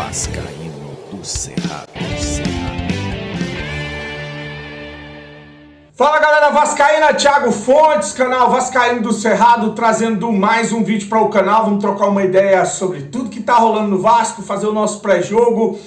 Vascaíno do Cerrado. Fala galera vascaína, Thiago Fontes, canal Vascaíno do Cerrado, trazendo mais um vídeo para o canal. Vamos trocar uma ideia sobre tudo que tá rolando no Vasco, fazer o nosso pré-jogo.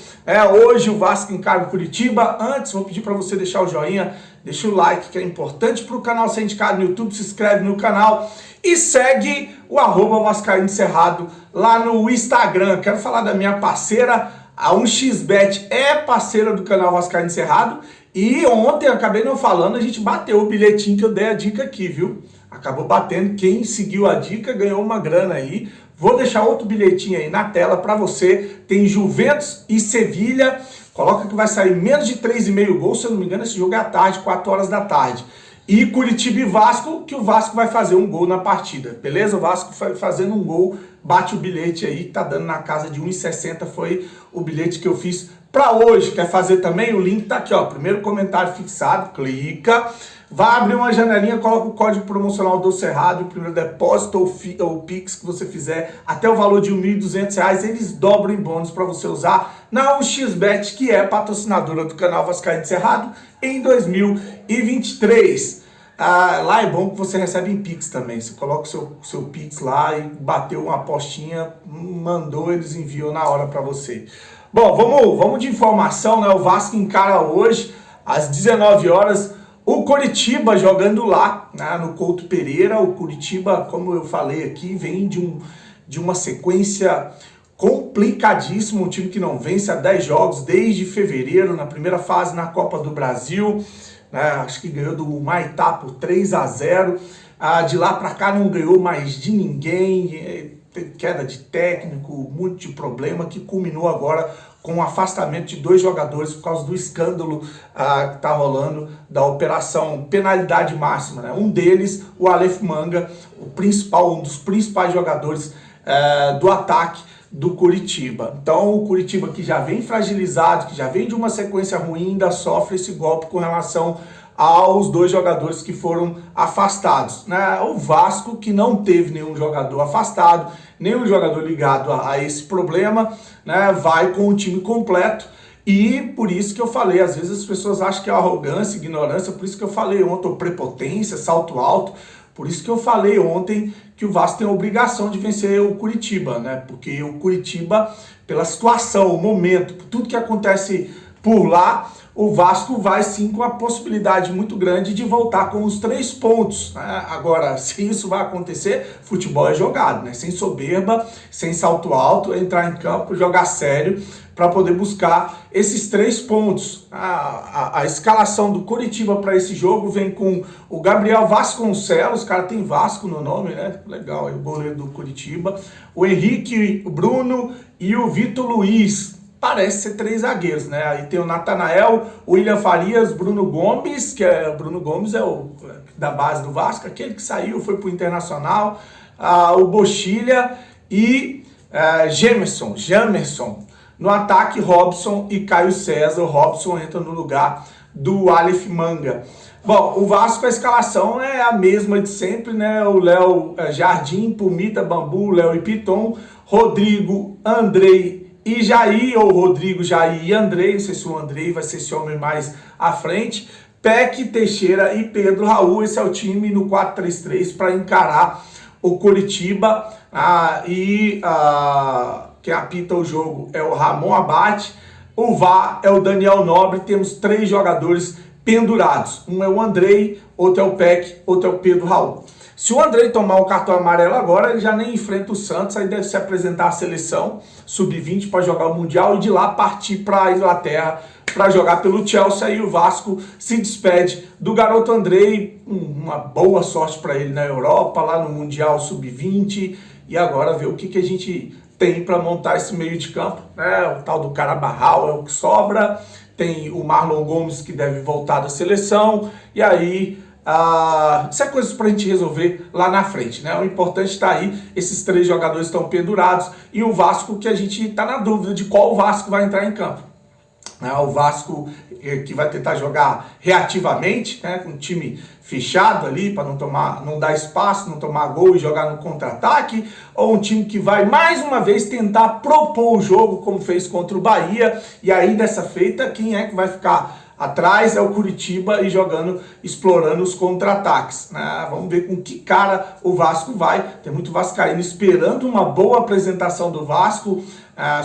Hoje o Vasco encara o Curitiba. Antes, vou pedir para você deixar o joinha, deixa o like, que é importante para o canal ser indicado no YouTube, se inscreve no canal e segue o @Vascaíno do Cerrado lá no Instagram. Quero falar da minha parceira, a 1xBet é parceira do canal Vascaíno do Cerrado. E ontem, acabei não falando, a gente bateu o bilhetinho que eu dei a dica aqui, viu? Acabou batendo, quem seguiu a dica ganhou uma grana aí. Vou deixar outro bilhetinho aí na tela para você. Tem Juventus e Sevilha. Coloca que vai sair menos de 3,5 gols, se eu não me engano, esse jogo é à tarde, 4 horas da tarde. E Curitiba e Vasco, que o Vasco vai fazer um gol na partida, beleza? O Vasco fazendo um gol, bate o bilhete aí, tá dando na casa de 1,60, foi o bilhete que eu fiz para hoje. Quer fazer também? O link tá aqui, ó, primeiro comentário fixado, clica, vai abrir uma janelinha, coloca o código promocional do Cerrado, o primeiro depósito ou Pix que você fizer, até o valor de R$ 1.200, eles dobram em bônus para você usar na 1xBet, que é patrocinadora do canal Vascaíno do Cerrado, em 2023. Lá é bom que você recebe em Pix também. Você coloca o seu Pix lá e bateu uma apostinha, mandou, eles enviam na hora para você. Bom, vamos de informação, né? O Vasco encara hoje, às 19 horas, o Curitiba jogando lá, né, no Couto Pereira. O Curitiba, como eu falei aqui, vem de uma sequência complicadíssima, um time que não vence há 10 jogos desde fevereiro, na primeira fase na Copa do Brasil, né, acho que ganhou do Maitá por 3-0, de lá para cá não ganhou mais de ninguém, queda de técnico, muito de problema, que culminou agora com o afastamento de 2 jogadores por causa do escândalo que está rolando da operação penalidade máxima, né? Um deles, o Aleph Manga, um dos principais jogadores do ataque do Curitiba. Então o Curitiba, que já vem fragilizado, que já vem de uma sequência ruim, ainda sofre esse golpe com relação aos 2 jogadores que foram afastados, né? O Vasco, que não teve nenhum jogador afastado, nenhum jogador ligado a esse problema, né? Vai com o time completo. E por isso que eu falei, às vezes as pessoas acham que é arrogância, ignorância, por isso que eu falei ontem, ou prepotência, salto alto, por isso que eu falei ontem que o Vasco tem a obrigação de vencer o Curitiba, né? Porque o Curitiba, pela situação, o momento, tudo que acontece por lá, o Vasco vai sim com a possibilidade muito grande de voltar com os 3 pontos. Né? Agora, se isso vai acontecer, futebol é jogado, né? Sem soberba, sem salto alto, entrar em campo, jogar sério para poder buscar esses 3 pontos. A escalação do Curitiba para esse jogo vem com o Gabriel Vasconcelos, o cara tem Vasco no nome, né? Legal, é o goleiro do Curitiba. O Henrique, o Bruno e o Vitor Luiz. Parece ser 3 zagueiros, né? Aí tem o Natanael, o William Farias, Bruno Gomes, Bruno Gomes é o da base do Vasco, aquele que saiu, foi pro Internacional, o Bochilha e Jamerson. No ataque, Robson e Caio César. O Robson entra no lugar do Aleph Manga. Bom, o Vasco, a escalação é a mesma de sempre, né? O Léo Jardim, Pumita, Bambu, Léo e Piton, Rodrigo, Andrei e Jair, ou Rodrigo, Jair e Andrei, não sei se o Andrei vai ser esse homem mais à frente, Peck, Teixeira e Pedro Raul. Esse é o time no 4-3-3 para encarar o Curitiba. Quem apita o jogo é o Ramon Abate, o VAR é o Daniel Nobre. Temos 3 jogadores pendurados, um é o Andrei, outro é o Peck, outro é o Pedro Raul. Se o Andrei tomar o cartão amarelo agora, ele já nem enfrenta o Santos, aí deve se apresentar à seleção sub-20 para jogar o Mundial e de lá partir para a Inglaterra para jogar pelo Chelsea. Aí o Vasco se despede do garoto Andrei, uma boa sorte para ele na Europa, lá no Mundial sub-20, e agora ver o que a gente tem para montar esse meio de campo, né? O tal do Carabarral é o que sobra, tem o Marlon Gomes que deve voltar da seleção, e aí isso é coisa para a gente resolver lá na frente, né? O importante está aí, esses 3 jogadores estão pendurados, e o Vasco que a gente está na dúvida de qual Vasco vai entrar em campo. O Vasco que vai tentar jogar reativamente, né, com o time fechado ali, para não dar espaço, não tomar gol e jogar no contra-ataque, ou um time que vai mais uma vez tentar propor o jogo, como fez contra o Bahia, e aí dessa feita, quem é que vai ficar atrás é o Coritiba e explorando os contra-ataques, né? Vamos ver com que cara o Vasco vai. Tem muito vascaíno esperando uma boa apresentação do Vasco,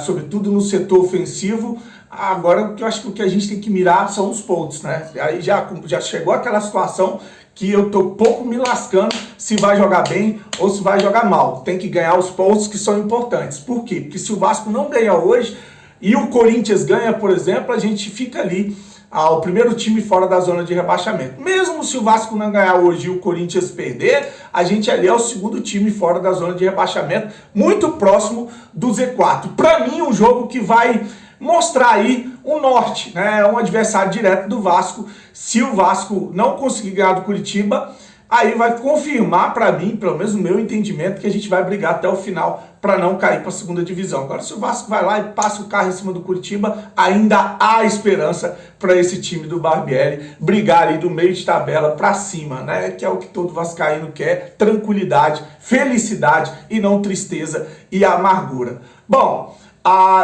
sobretudo no setor ofensivo. Agora, eu acho que o que a gente tem que mirar são os pontos, né? Aí já chegou aquela situação que eu tô pouco me lascando se vai jogar bem ou se vai jogar mal. Tem que ganhar os pontos que são importantes. Por quê? Porque se o Vasco não ganhar hoje e o Corinthians ganha, por exemplo, a gente fica ali o primeiro time fora da zona de rebaixamento. Mesmo se o Vasco não ganhar hoje e o Corinthians perder, a gente ali é o segundo time fora da zona de rebaixamento, muito próximo do Z4. Para mim, um jogo que vai mostrar aí um norte, né? Um adversário direto do Vasco. Se o Vasco não conseguir ganhar do Coritiba, aí vai confirmar para mim, pelo menos o meu entendimento, que a gente vai brigar até o final para não cair para a segunda divisão. Agora, se o Vasco vai lá e passa o carro em cima do Coritiba, ainda há esperança para esse time do Barbieri brigar aí do meio de tabela para cima, né? Que é o que todo vascaíno quer: tranquilidade, felicidade e não tristeza e amargura. Bom,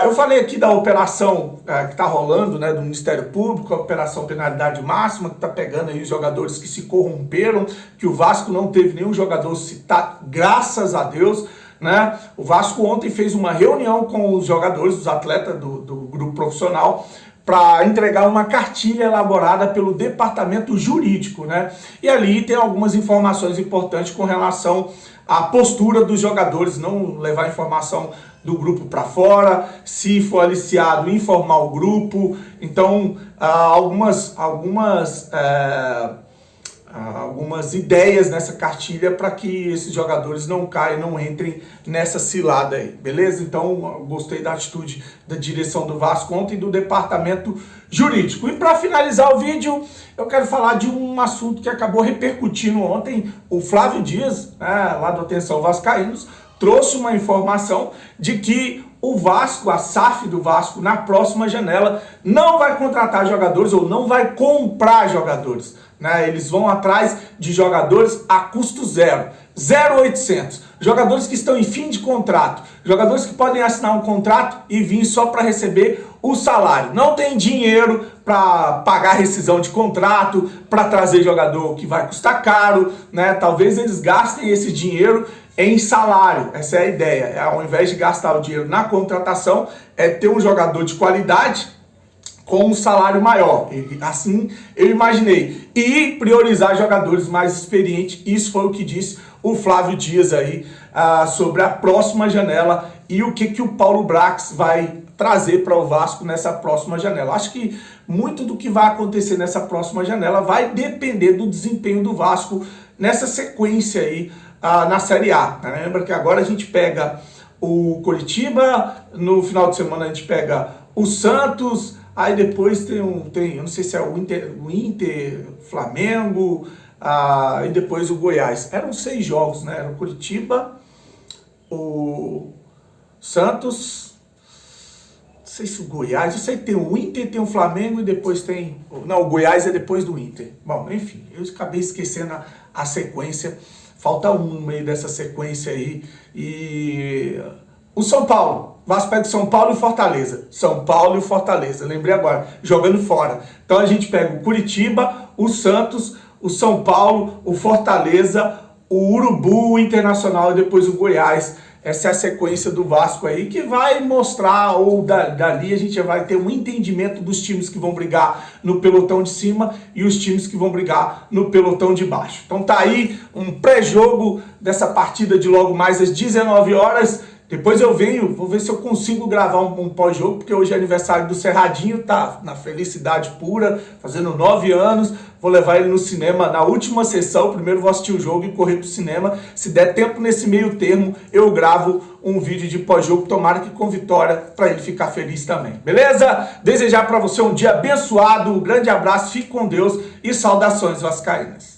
eu falei aqui da operação que está rolando, né, do Ministério Público, a operação penalidade máxima, que está pegando aí os jogadores que se corromperam, que o Vasco não teve nenhum jogador citado, graças a Deus, né? O Vasco ontem fez uma reunião com os jogadores, os atletas do grupo profissional, para entregar uma cartilha elaborada pelo departamento jurídico, né? E ali tem algumas informações importantes com relação à postura dos jogadores, não levar informação do grupo para fora, se for aliciado, informar o grupo. Então, algumas ideias nessa cartilha para que esses jogadores não caiam, não entrem nessa cilada aí, beleza? Então, gostei da atitude da direção do Vasco ontem e do departamento jurídico. E para finalizar o vídeo, eu quero falar de um assunto que acabou repercutindo ontem. O Flávio Dias, né, lá do Atenção Vascaínos, trouxe uma informação de que o Vasco, a SAF do Vasco, na próxima janela, não vai contratar jogadores ou não vai comprar jogadores, né? Eles vão atrás de jogadores a custo zero, 0,800. Jogadores que estão em fim de contrato, jogadores que podem assinar um contrato e vir só para receber o salário. Não tem dinheiro para pagar rescisão de contrato, para trazer jogador que vai custar caro, né? Talvez eles gastem esse dinheiro em salário. Essa é a ideia. Ao invés de gastar o dinheiro na contratação, é ter um jogador de qualidade com um salário maior. E assim eu imaginei. E priorizar jogadores mais experientes. Isso foi o que disse o Flávio Dias aí sobre a próxima janela e o que o Paulo Brax vai trazer para o Vasco nessa próxima janela. Acho que muito do que vai acontecer nessa próxima janela vai depender do desempenho do Vasco nessa sequência aí na Série A. Lembra que agora a gente pega o Coritiba, no final de semana a gente pega o Santos, aí depois tem eu não sei se é o Inter, Flamengo, e depois o Goiás. Eram 6 jogos, né? Era o Coritiba, o Santos, não sei se o Goiás, eu sei que tem o Inter, tem o Flamengo e depois tem... Não, o Goiás é depois do Inter. Bom, enfim, eu acabei esquecendo a sequência. Falta um no meio dessa sequência aí. E o São Paulo. Vasco pega o São Paulo e Fortaleza. São Paulo e Fortaleza. Lembrei agora. Jogando fora. Então a gente pega o Coritiba, o Santos, o São Paulo, o Fortaleza, o Urubu, o Internacional e depois o Goiás. Essa é a sequência do Vasco aí, que vai mostrar, ou dali a gente vai ter um entendimento dos times que vão brigar no pelotão de cima e os times que vão brigar no pelotão de baixo. Então tá aí um pré-jogo dessa partida de logo mais às 19 horas. Depois eu venho, vou ver se eu consigo gravar um pós-jogo, porque hoje é aniversário do Cerradinho, tá na felicidade pura, fazendo 9 anos. Vou levar ele no cinema na última sessão. Primeiro vou assistir o jogo e correr pro cinema. Se der tempo nesse meio termo, eu gravo um vídeo de pós-jogo, tomara que com vitória, para ele ficar feliz também. Beleza? Desejar para você um dia abençoado, um grande abraço, fique com Deus e saudações vascaínas.